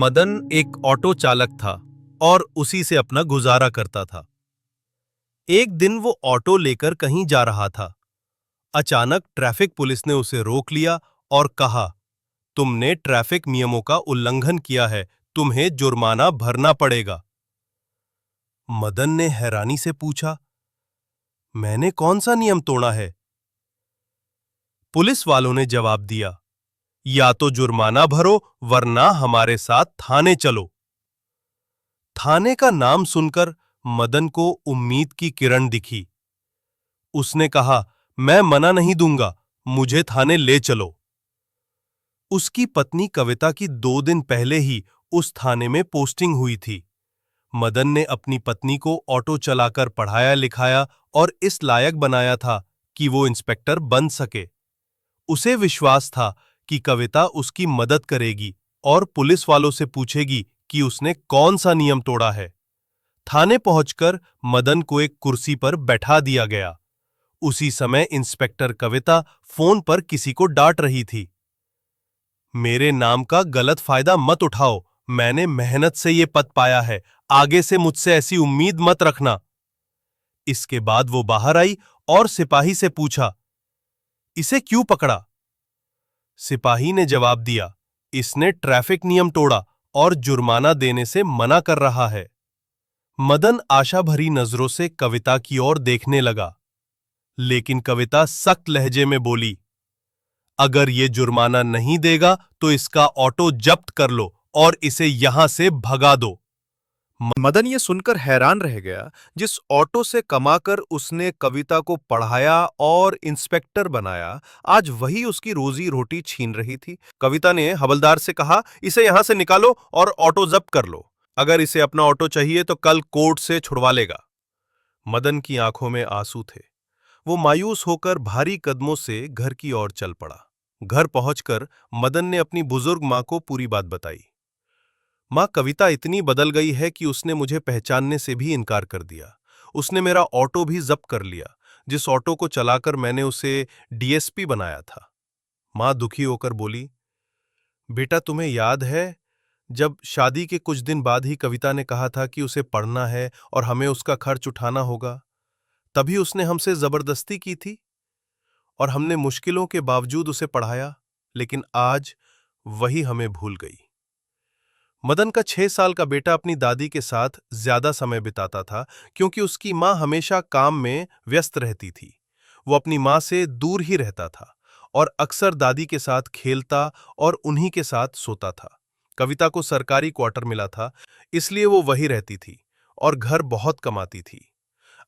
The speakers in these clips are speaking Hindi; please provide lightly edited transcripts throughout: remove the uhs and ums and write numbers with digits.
मदन एक ऑटो चालक था और उसी से अपना गुजारा करता था। एक दिन वो ऑटो लेकर कहीं जा रहा था। अचानक ट्रैफिक पुलिस ने उसे रोक लिया और कहा, तुमने ट्रैफिक नियमों का उल्लंघन किया है, तुम्हें जुर्माना भरना पड़ेगा। मदन ने हैरानी से पूछा, मैंने कौन सा नियम तोड़ा है? पुलिस वालों ने जवाब दिया, या तो जुर्माना भरो वरना हमारे साथ थाने चलो। थाने का नाम सुनकर मदन को उम्मीद की किरण दिखी। उसने कहा, मैं मना नहीं दूंगा, मुझे थाने ले चलो। उसकी पत्नी कविता की 2 दिन पहले ही उस थाने में पोस्टिंग हुई थी। मदन ने अपनी पत्नी को ऑटो चलाकर पढ़ाया लिखाया और इस लायक बनाया था कि वो इंस्पेक्टर बन सके। उसे विश्वास था कि कविता उसकी मदद करेगी और पुलिस वालों से पूछेगी कि उसने कौन सा नियम तोड़ा है। थाने पहुंचकर मदन को एक कुर्सी पर बैठा दिया गया। उसी समय इंस्पेक्टर कविता फोन पर किसी को डांट रही थी। मेरे नाम का गलत फायदा मत उठाओ, मैंने मेहनत से ये पद पाया है, आगे से मुझसे ऐसी उम्मीद मत रखना। इसके बाद वो बाहर आई और सिपाही से पूछा, इसे क्यों पकड़ा? सिपाही ने जवाब दिया, इसने ट्रैफिक नियम तोड़ा और जुर्माना देने से मना कर रहा है। मदन आशा भरी नजरों से कविता की ओर देखने लगा, लेकिन कविता सख्त लहजे में बोली, अगर ये जुर्माना नहीं देगा तो इसका ऑटो जब्त कर लो और इसे यहां से भगा दो। मदन ये सुनकर हैरान रह गया। जिस ऑटो से कमाकर उसने कविता को पढ़ाया और इंस्पेक्टर बनाया, आज वही उसकी रोजी रोटी छीन रही थी। कविता ने हवलदार से कहा, इसे यहां से निकालो और ऑटो जब्त कर लो। अगर इसे अपना ऑटो चाहिए तो कल कोर्ट से छुड़वा लेगा। मदन की आंखों में आंसू थे। वो मायूस होकर भारी कदमों से घर की ओर चल पड़ा। घर पहुंचकर मदन ने अपनी बुजुर्ग मां को पूरी बात बताई। मां, कविता इतनी बदल गई है कि उसने मुझे पहचानने से भी इनकार कर दिया। उसने मेरा ऑटो भी जब्त कर लिया, जिस ऑटो को चलाकर मैंने उसे डीएसपी बनाया था। मां दुखी होकर बोली, बेटा तुम्हें याद है जब शादी के कुछ दिन बाद ही कविता ने कहा था कि उसे पढ़ना है और हमें उसका खर्च उठाना होगा? तभी उसने हमसे जबरदस्ती की थी और हमने मुश्किलों के बावजूद उसे पढ़ाया, लेकिन आज वही हमें भूल गई। मदन का 6 साल का बेटा अपनी दादी के साथ ज्यादा समय बिताता था, क्योंकि उसकी मां हमेशा काम में व्यस्त रहती थी। वो अपनी मां से दूर ही रहता था और अक्सर दादी के साथ खेलता और उन्हीं के साथ सोता था। कविता को सरकारी क्वार्टर मिला था, इसलिए वो वही रहती थी और घर बहुत कमाती थी।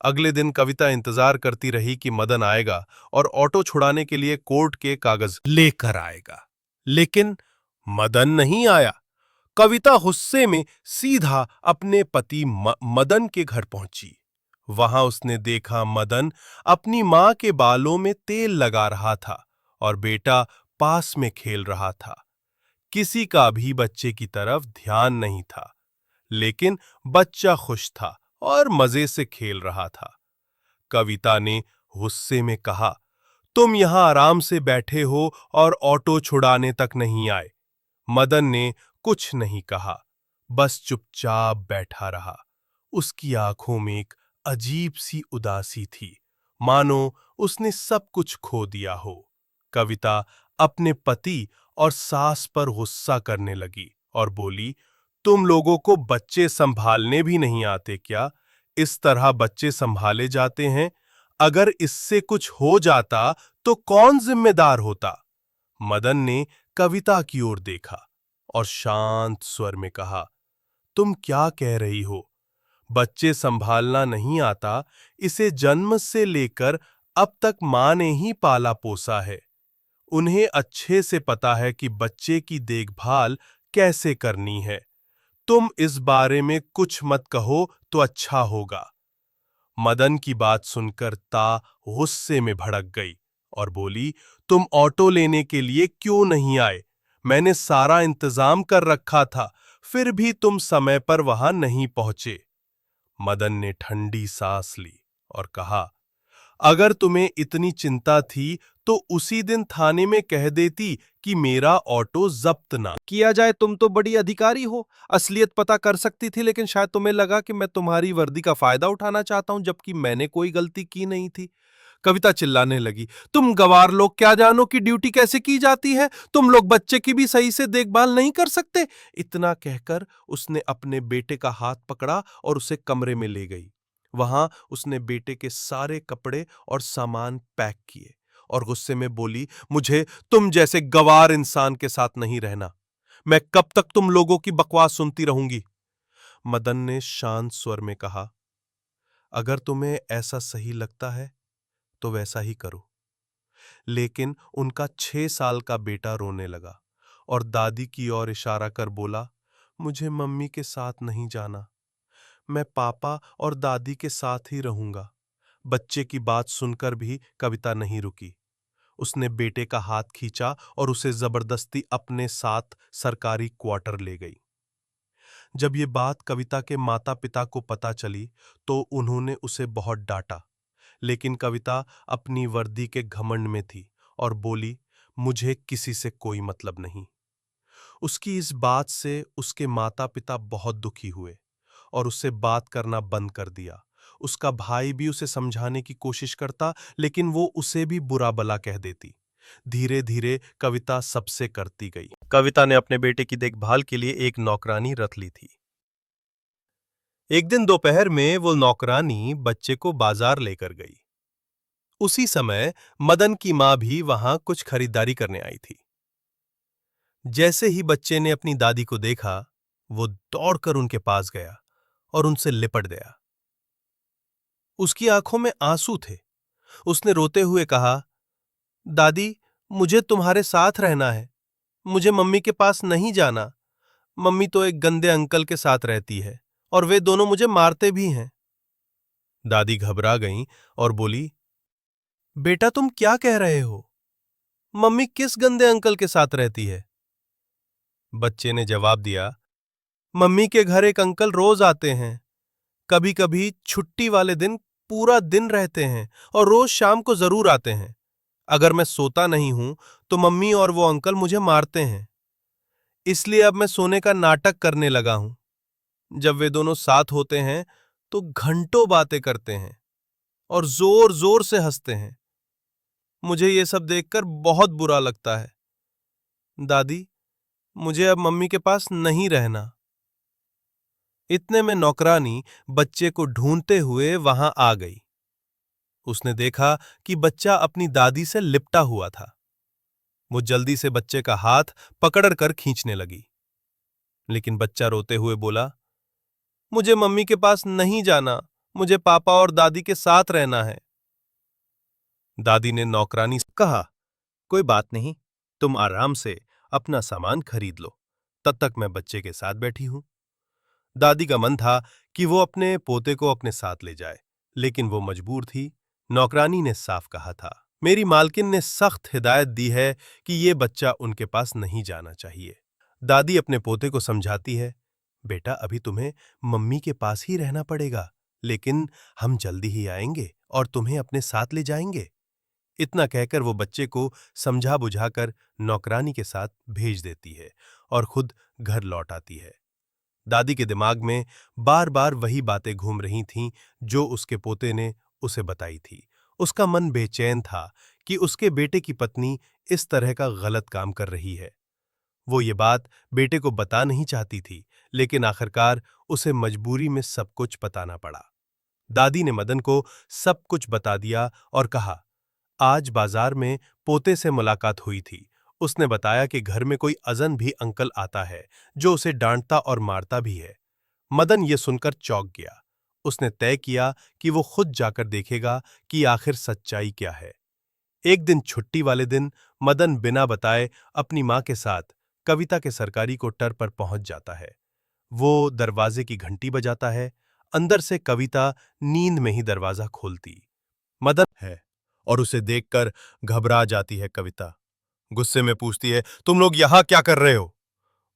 अगले दिन कविता इंतजार करती रही कि मदन आएगा और ऑटो छुड़ाने के लिए कोर्ट के कागज लेकर आएगा, लेकिन मदन नहीं आया। कविता गुस्से में सीधा अपने पति मदन के घर पहुंची। वहां उसने देखा मदन अपनी मां के बालों में तेल लगा रहा था और बेटा पास में खेल रहा था। किसी का भी बच्चे की तरफ ध्यान नहीं था, लेकिन बच्चा खुश था और मजे से खेल रहा था। कविता ने गुस्से में कहा, तुम यहां आराम से बैठे हो और ऑटो छुड़ाने तक नहीं आए। मदन ने कुछ नहीं कहा, बस चुपचाप बैठा रहा। उसकी आंखों में एक अजीब सी उदासी थी, मानो उसने सब कुछ खो दिया हो। कविता अपने पति और सास पर गुस्सा करने लगी और बोली, तुम लोगों को बच्चे संभालने भी नहीं आते क्या? इस तरह बच्चे संभाले जाते हैं? अगर इससे कुछ हो जाता तो कौन जिम्मेदार होता? मदन ने कविता की ओर देखा और शांत स्वर में कहा, तुम क्या कह रही हो? बच्चे संभालना नहीं आता, इसे जन्म से लेकर अब तक मां ने ही पाला पोसा है। उन्हें अच्छे से पता है कि बच्चे की देखभाल कैसे करनी है। तुम इस बारे में कुछ मत कहो तो अच्छा होगा। मदन की बात सुनकर ता गुस्से में भड़क गई और बोली, तुम ऑटो लेने के लिए क्यों नहीं आए? मैंने सारा इंतजाम कर रखा था, फिर भी तुम समय पर वहां नहीं पहुंचे। मदन ने ठंडी सांस ली और कहा, अगर तुम्हें इतनी चिंता थी तो उसी दिन थाने में कह देती कि मेरा ऑटो जब्त ना किया जाए। तुम तो बड़ी अधिकारी हो, असलियत पता कर सकती थी, लेकिन शायद तुम्हें लगा कि मैं तुम्हारी वर्दी का फायदा उठाना चाहता हूं, जबकि मैंने कोई गलती की नहीं थी। कविता चिल्लाने लगी, तुम गवार लोग क्या जानो कि ड्यूटी कैसे की जाती है? तुम लोग बच्चे की भी सही से देखभाल नहीं कर सकते। इतना कहकर उसने अपने बेटे का हाथ पकड़ा और उसे कमरे में ले गई। वहां उसने बेटे के सारे कपड़े और सामान पैक किए और गुस्से में बोली, मुझे तुम जैसे गवार इंसान के साथ नहीं रहना। मैं कब तक तुम लोगों की बकवास सुनती रहूंगी? मदन ने शांत स्वर में कहा, अगर तुम्हें ऐसा सही लगता है तो वैसा ही करो। लेकिन उनका 6 साल का बेटा रोने लगा और दादी की ओर इशारा कर बोला, मुझे मम्मी के साथ नहीं जाना, मैं पापा और दादी के साथ ही रहूंगा। बच्चे की बात सुनकर भी कविता नहीं रुकी। उसने बेटे का हाथ खींचा और उसे जबरदस्ती अपने साथ सरकारी क्वार्टर ले गई। जब ये बात कविता के माता पिता को पता चली तो उन्होंने उसे बहुत डांटा, लेकिन कविता अपनी वर्दी के घमंड में थी और बोली, मुझे किसी से कोई मतलब नहीं। उसकी इस बात से उसके माता पिता बहुत दुखी हुए और उससे बात करना बंद कर दिया। उसका भाई भी उसे समझाने की कोशिश करता, लेकिन वो उसे भी बुरा भला कह देती। धीरे धीरे कविता सबसे करती गई। कविता ने अपने बेटे की देखभाल के लिए एक नौकरानी रख ली थी। एक दिन दोपहर में वो नौकरानी बच्चे को बाजार लेकर गई। उसी समय मदन की मां भी वहां कुछ खरीदारी करने आई थी। जैसे ही बच्चे ने अपनी दादी को देखा, वो दौड़कर उनके पास गया और उनसे लिपट गया। उसकी आंखों में आंसू थे। उसने रोते हुए कहा, दादी, मुझे तुम्हारे साथ रहना है। मुझे मम्मी के पास नहीं जाना। मम्मी तो एक गंदे अंकल के साथ रहती है और वे दोनों मुझे मारते भी हैं। दादी घबरा गईं और बोली, बेटा तुम क्या कह रहे हो? मम्मी किस गंदे अंकल के साथ रहती है? बच्चे ने जवाब दिया, मम्मी के घर एक अंकल रोज आते हैं। कभी कभी छुट्टी वाले दिन पूरा दिन रहते हैं और रोज शाम को जरूर आते हैं। अगर मैं सोता नहीं हूं तो मम्मी और वो अंकल मुझे मारते हैं। इसलिए अब मैं सोने का नाटक करने लगा हूं। जब वे दोनों साथ होते हैं तो घंटों बातें करते हैं और जोर जोर से हंसते हैं। मुझे ये सब देखकर बहुत बुरा लगता है। दादी, मुझे अब मम्मी के पास नहीं रहना। इतने में नौकरानी बच्चे को ढूंढते हुए वहां आ गई। उसने देखा कि बच्चा अपनी दादी से लिपटा हुआ था। वो जल्दी से बच्चे का हाथ पकड़कर खींचने लगी, लेकिन बच्चा रोते हुए बोला, मुझे मम्मी के पास नहीं जाना, मुझे पापा और दादी के साथ रहना है। दादी ने नौकरानी से कहा, कोई बात नहीं, तुम आराम से अपना सामान खरीद लो, तब तक मैं बच्चे के साथ बैठी हूं। दादी का मन था कि वो अपने पोते को अपने साथ ले जाए, लेकिन वो मजबूर थी। नौकरानी ने साफ कहा था, मेरी मालकिन ने सख्त हिदायत दी है कि ये बच्चा उनके पास नहीं जाना चाहिए। दादी अपने पोते को समझाती है, बेटा अभी तुम्हें मम्मी के पास ही रहना पड़ेगा, लेकिन हम जल्दी ही आएंगे और तुम्हें अपने साथ ले जाएंगे। इतना कहकर वो बच्चे को समझा बुझाकर नौकरानी के साथ भेज देती है और खुद घर लौट आती है। दादी के दिमाग में बार बार वही बातें घूम रही थीं जो उसके पोते ने उसे बताई थी। उसका मन बेचैन था कि उसके बेटे की पत्नी इस तरह का गलत काम कर रही है। वो ये बात बेटे को बता नहीं चाहती थी, लेकिन आखिरकार उसे मजबूरी में सब कुछ बताना पड़ा। दादी ने मदन को सब कुछ बता दिया और कहा, आज बाजार में पोते से मुलाकात हुई थी। उसने बताया कि घर में कोई अजन भी अंकल आता है जो उसे डांटता और मारता भी है। मदन ये सुनकर चौंक गया। उसने तय किया कि वो खुद जाकर देखेगा कि आखिर सच्चाई क्या है। एक दिन छुट्टी वाले दिन मदन बिना बताए अपनी मां के साथ कविता के सरकारी क्वार्टर पर पहुंच जाता है। वो दरवाजे की घंटी बजाता है। अंदर से कविता नींद में ही दरवाजा खोलती मदन है और उसे देखकर घबरा जाती है। कविता गुस्से में पूछती है, तुम लोग यहां क्या कर रहे हो?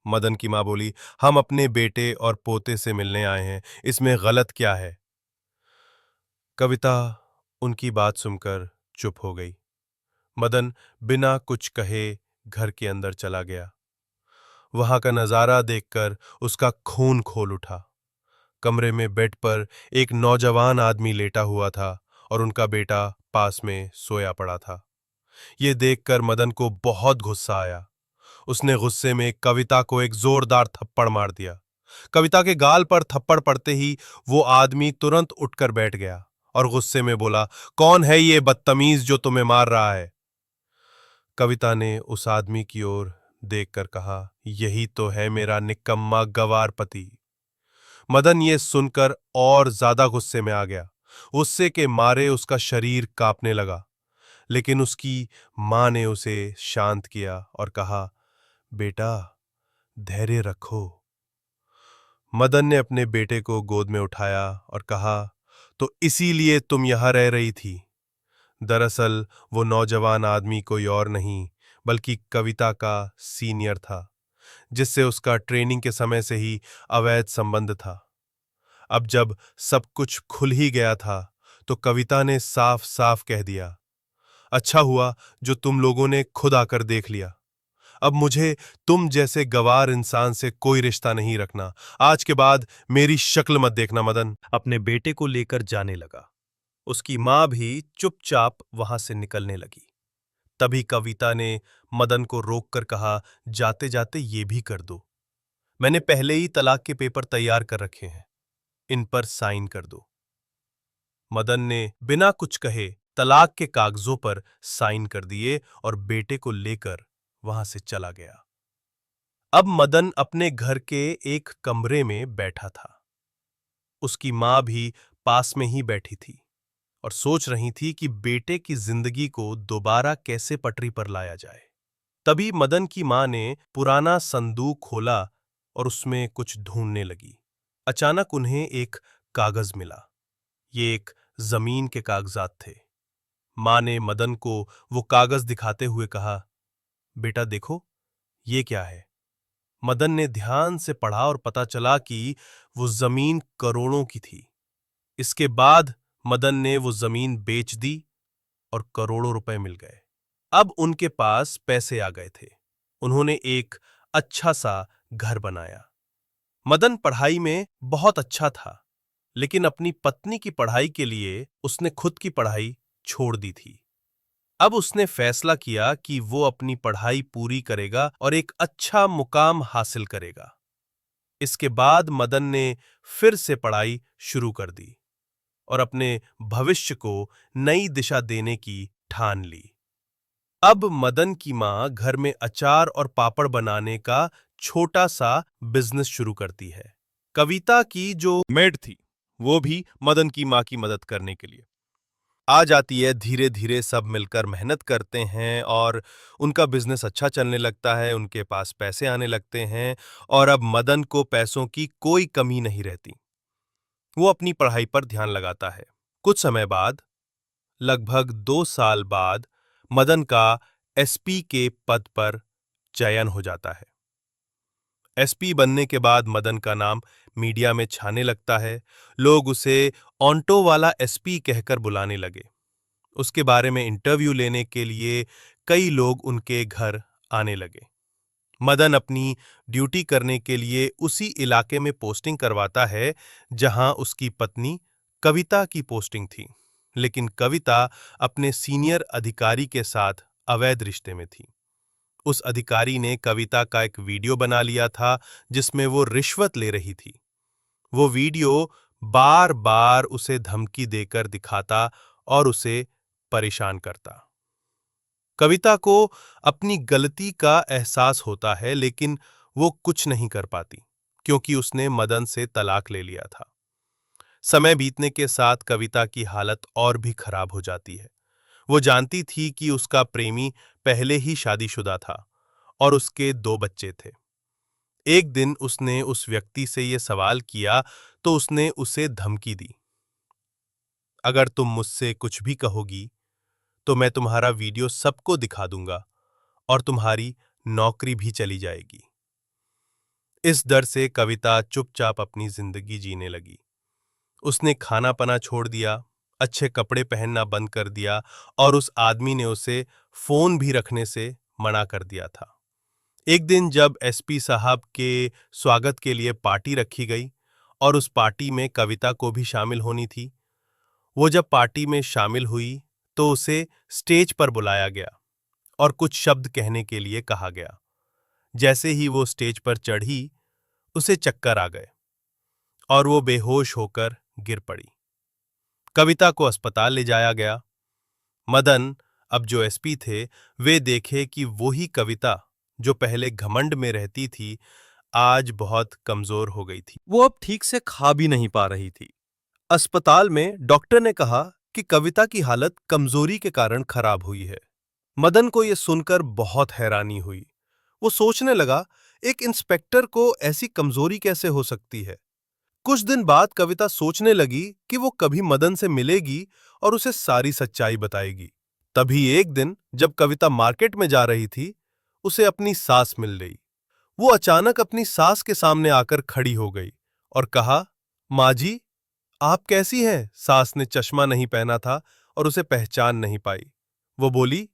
मदन की मां बोली, हम अपने बेटे और पोते से मिलने आए हैं, इसमें गलत क्या है? कविता उनकी बात सुनकर चुप हो गई। मदन बिना कुछ कहे घर के अंदर चला गया। वहां का नजारा देखकर उसका खून खोल उठा। कमरे में बेड पर एक नौजवान आदमी लेटा हुआ था और उनका बेटा पास में सोया पड़ा था। ये देखकर मदन को बहुत गुस्सा आया। उसने गुस्से में कविता को एक जोरदार थप्पड़ मार दिया। कविता के गाल पर थप्पड़ पड़ते ही वो आदमी तुरंत उठकर बैठ गया और गुस्से में बोला, कौन है ये बदतमीज जो तुम्हें मार रहा है? कविता ने उस आदमी की ओर देखकर कहा, यही तो है मेरा निकम्मा गवार पति। मदन ये सुनकर और ज्यादा गुस्से में आ गया। गुस्से के मारे उसका शरीर कांपने लगा, लेकिन उसकी मां ने उसे शांत किया और कहा, बेटा धैर्य रखो। मदन ने अपने बेटे को गोद में उठाया और कहा, तो इसीलिए तुम यहां रह रही थी? दरअसल वो नौजवान आदमी कोई और नहीं बल्कि कविता का सीनियर था, जिससे उसका ट्रेनिंग के समय से ही अवैध संबंध था। अब जब सब कुछ खुल ही गया था तो कविता ने साफ साफ कह दिया, अच्छा हुआ जो तुम लोगों ने खुद आकर देख लिया। अब मुझे तुम जैसे गवार इंसान से कोई रिश्ता नहीं रखना। आज के बाद मेरी शक्ल मत देखना। मदन अपने बेटे को लेकर जाने लगा। उसकी मां भी चुपचाप वहां से निकलने लगी। तभी कविता ने मदन को रोककर कहा, जाते जाते ये भी कर दो। मैंने पहले ही तलाक के पेपर तैयार कर रखे हैं, इन पर साइन कर दो। मदन ने बिना कुछ कहे तलाक के कागजों पर साइन कर दिए और बेटे को लेकर वहां से चला गया। अब मदन अपने घर के एक कमरे में बैठा था। उसकी मां भी पास में ही बैठी थी और सोच रही थी कि बेटे की जिंदगी को दोबारा कैसे पटरी पर लाया जाए। तभी मदन की मां ने पुराना संदूक खोला और उसमें कुछ ढूंढने लगी। अचानक उन्हें एक कागज मिला। ये एक जमीन के कागजात थे। मां ने मदन को वो कागज दिखाते हुए कहा, बेटा देखो, ये क्या है? मदन ने ध्यान से पढ़ा और पता चला कि वो जमीन करोड़ों की थी। इसके बाद मदन ने वो जमीन बेच दी और करोड़ों रुपए मिल गए। अब उनके पास पैसे आ गए थे। उन्होंने एक अच्छा सा घर बनाया। मदन पढ़ाई में बहुत अच्छा था, लेकिन अपनी पत्नी की पढ़ाई के लिए उसने खुद की पढ़ाई छोड़ दी थी। अब उसने फैसला किया कि वो अपनी पढ़ाई पूरी करेगा और एक अच्छा मुकाम हासिल करेगा। इसके बाद मदन ने फिर से पढ़ाई शुरू कर दी और अपने भविष्य को नई दिशा देने की ठान ली। अब मदन की मां घर में अचार और पापड़ बनाने का छोटा सा बिजनेस शुरू करती है। कविता की जो मेड थी, वो भी मदन की मां की मदद करने के लिए आ जाती है। धीरे धीरे सब मिलकर मेहनत करते हैं और उनका बिजनेस अच्छा चलने लगता है। उनके पास पैसे आने लगते हैं और अब मदन को पैसों की कोई कमी नहीं रहती। वो अपनी पढ़ाई पर ध्यान लगाता है। कुछ समय बाद, लगभग 2 साल बाद, मदन का एसपी के पद पर चयन हो जाता है। एसपी बनने के बाद मदन का नाम मीडिया में छाने लगता है। लोग उसे ऑन्टो वाला एसपी कहकर बुलाने लगे। उसके बारे में इंटरव्यू लेने के लिए कई लोग उनके घर आने लगे। मदन अपनी ड्यूटी करने के लिए उसी इलाके में पोस्टिंग करवाता है जहां उसकी पत्नी कविता की पोस्टिंग थी, लेकिन कविता अपने सीनियर अधिकारी के साथ अवैध रिश्ते में थी। उस अधिकारी ने कविता का एक वीडियो बना लिया था जिसमें वो रिश्वत ले रही थी। वो वीडियो बार बार उसे धमकी देकर दिखाता और उसे परेशान करता। कविता को अपनी गलती का एहसास होता है, लेकिन वो कुछ नहीं कर पाती क्योंकि उसने मदन से तलाक ले लिया था। समय बीतने के साथ कविता की हालत और भी खराब हो जाती है। वो जानती थी कि उसका प्रेमी पहले ही शादीशुदा था और उसके 2 बच्चे थे। एक दिन उसने उस व्यक्ति से ये सवाल किया तो उसने उसे धमकी दी, अगर तुम मुझसे कुछ भी कहोगी तो मैं तुम्हारा वीडियो सबको दिखा दूंगा और तुम्हारी नौकरी भी चली जाएगी। इस डर से कविता चुपचाप अपनी जिंदगी जीने लगी। उसने खाना पना छोड़ दिया, अच्छे कपड़े पहनना बंद कर दिया और उस आदमी ने उसे फोन भी रखने से मना कर दिया था। एक दिन जब एसपी साहब के स्वागत के लिए पार्टी रखी गई और उस पार्टी में कविता को भी शामिल होनी थी, वो जब पार्टी में शामिल हुई तो उसे स्टेज पर बुलाया गया और कुछ शब्द कहने के लिए कहा गया। जैसे ही वो स्टेज पर चढ़ी, उसे चक्कर आ गए और वो बेहोश होकर गिर पड़ी। कविता को अस्पताल ले जाया गया। मदन, अब जो एसपी थे, वे देखे कि वही कविता जो पहले घमंड में रहती थी, आज बहुत कमजोर हो गई थी। वो अब ठीक से खा भी नहीं पा रही थी। अस्पताल में डॉक्टर ने कहा कि कविता की हालत कमजोरी के कारण खराब हुई है। मदन को यह सुनकर बहुत हैरानी हुई। वो सोचने लगा, एक इंस्पेक्टर को ऐसी कमजोरी कैसे हो सकती है। कुछ दिन बाद कविता सोचने लगी कि वो कभी मदन से मिलेगी और उसे सारी सच्चाई बताएगी। तभी एक दिन जब कविता मार्केट में जा रही थी, उसे अपनी सास मिल गई। वो अचानक अपनी सास के सामने आकर खड़ी हो गई और कहा, माँ जी, आप कैसी हैं? सास ने चश्मा नहीं पहना था और उसे पहचान नहीं पाई। वो बोली,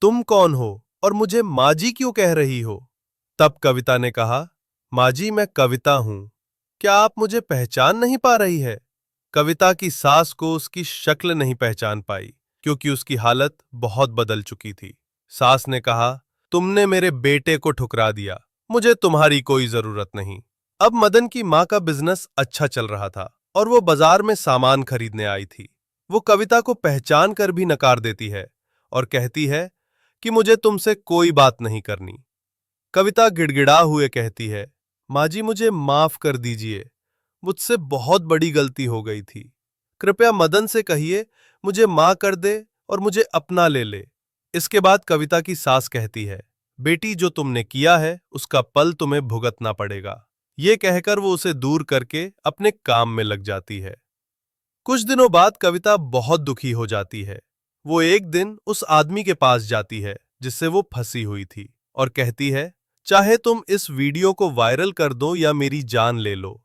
तुम कौन हो और मुझे माँ जी क्यों कह रही हो? तब कविता ने कहा, माँ जी, मैं कविता हूं। क्या आप मुझे पहचान नहीं पा रही है? कविता की सास को उसकी शक्ल नहीं पहचान पाई, क्योंकि उसकी हालत बहुत बदल चुकी थी। सास ने कहा, तुमने मेरे बेटे को ठुकरा दिया, मुझे तुम्हारी कोई जरूरत नहीं। अब मदन की माँ का बिजनेस अच्छा चल रहा था और वो बाजार में सामान खरीदने आई थी। वो कविता को पहचान कर भी नकार देती है और कहती है कि मुझे तुमसे कोई बात नहीं करनी। कविता गिड़गिड़ा हुए कहती है, माँ जी, मुझे माफ कर दीजिए, मुझसे बहुत बड़ी गलती हो गई थी। कृपया मदन से कहिए मुझे माँ कर दे और मुझे अपना ले ले। इसके बाद कविता की सास कहती है, बेटी, जो तुमने किया है उसका पल तुम्हें भुगतना पड़ेगा। ये कहकर वो उसे दूर करके अपने काम में लग जाती है। कुछ दिनों बाद कविता बहुत दुखी हो जाती है। वो एक दिन उस आदमी के पास जाती है जिससे वो फंसी हुई थी और कहती है, चाहे तुम इस वीडियो को वायरल कर दो या मेरी जान ले लो,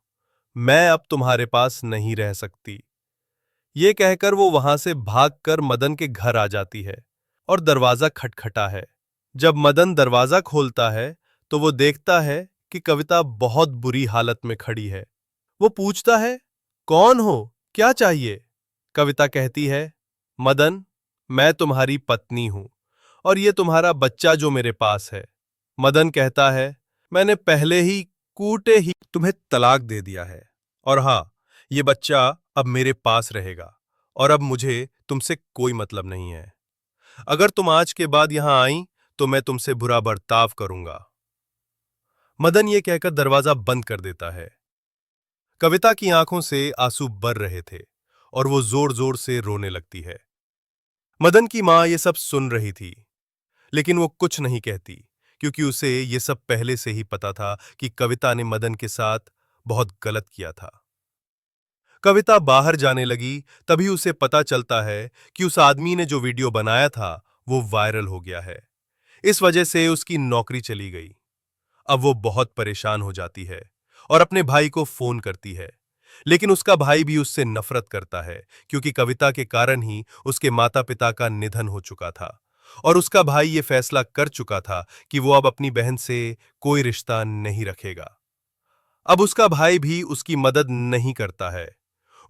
मैं अब तुम्हारे पास नहीं रह सकती। ये कहकर वो वहां से भागकर मदन के घर आ जाती है और दरवाजा खटखटा है। जब मदन दरवाजा खोलता है तो वो देखता है कि कविता बहुत बुरी हालत में खड़ी है। वो पूछता है, कौन हो, क्या चाहिए? कविता कहती है, मदन, मैं तुम्हारी पत्नी हूं और ये तुम्हारा बच्चा जो मेरे पास है। मदन कहता है, मैंने पहले ही कूटे ही तुम्हें तलाक दे दिया है और हाँ, ये बच्चा अब मेरे पास रहेगा और अब मुझे तुमसे कोई मतलब नहीं है। अगर तुम आज के बाद यहां आई तो मैं तुमसे बुरा बर्ताव करूंगा। मदन ये कहकर दरवाजा बंद कर देता है। कविता की आंखों से आंसू बर रहे थे और वो जोर जोर से रोने लगती है। मदन की मां ये सब सुन रही थी, लेकिन वो कुछ नहीं कहती, क्योंकि उसे ये सब पहले से ही पता था कि कविता ने मदन के साथ बहुत गलत किया था। कविता बाहर जाने लगी, तभी उसे पता चलता है कि उस आदमी ने जो वीडियो बनाया था वो वायरल हो गया है। इस वजह से उसकी नौकरी चली गई। अब वो बहुत परेशान हो जाती है और अपने भाई को फोन करती है, लेकिन उसका भाई भी उससे नफरत करता है, क्योंकि कविता के कारण ही उसके माता पिता का निधन हो चुका था और उसका भाई ये फैसला कर चुका था कि वो अब अपनी बहन से कोई रिश्ता नहीं रखेगा। अब उसका भाई भी उसकी मदद नहीं करता है।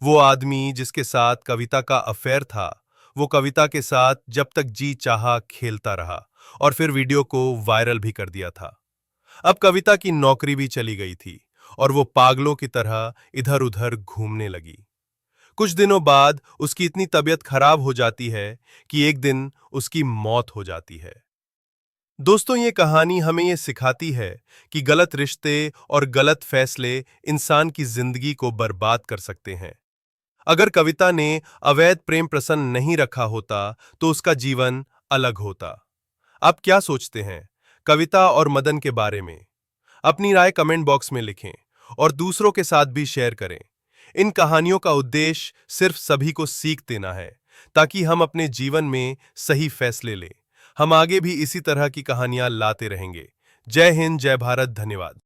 वो आदमी जिसके साथ कविता का अफेयर था, वो कविता के साथ जब तक जी चाहा खेलता रहा और फिर वीडियो को वायरल भी कर दिया था। अब कविता की नौकरी भी चली गई थी और वो पागलों की तरह इधर उधर घूमने लगी। कुछ दिनों बाद उसकी इतनी तबीयत खराब हो जाती है कि एक दिन उसकी मौत हो जाती है। दोस्तों, ये कहानी हमें ये सिखाती है कि गलत रिश्ते और गलत फैसले इंसान की जिंदगी को बर्बाद कर सकते हैं। अगर कविता ने अवैध प्रेम प्रसन्न नहीं रखा होता तो उसका जीवन अलग होता। आप क्या सोचते हैं कविता और मदन के बारे में? अपनी राय कमेंट बॉक्स में लिखें और दूसरों के साथ भी शेयर करें। इन कहानियों का उद्देश्य सिर्फ सभी को सीख देना है, ताकि हम अपने जीवन में सही फैसले लें। हम आगे भी इसी तरह की कहानियां लाते रहेंगे। जय हिंद, जय भारत, धन्यवाद।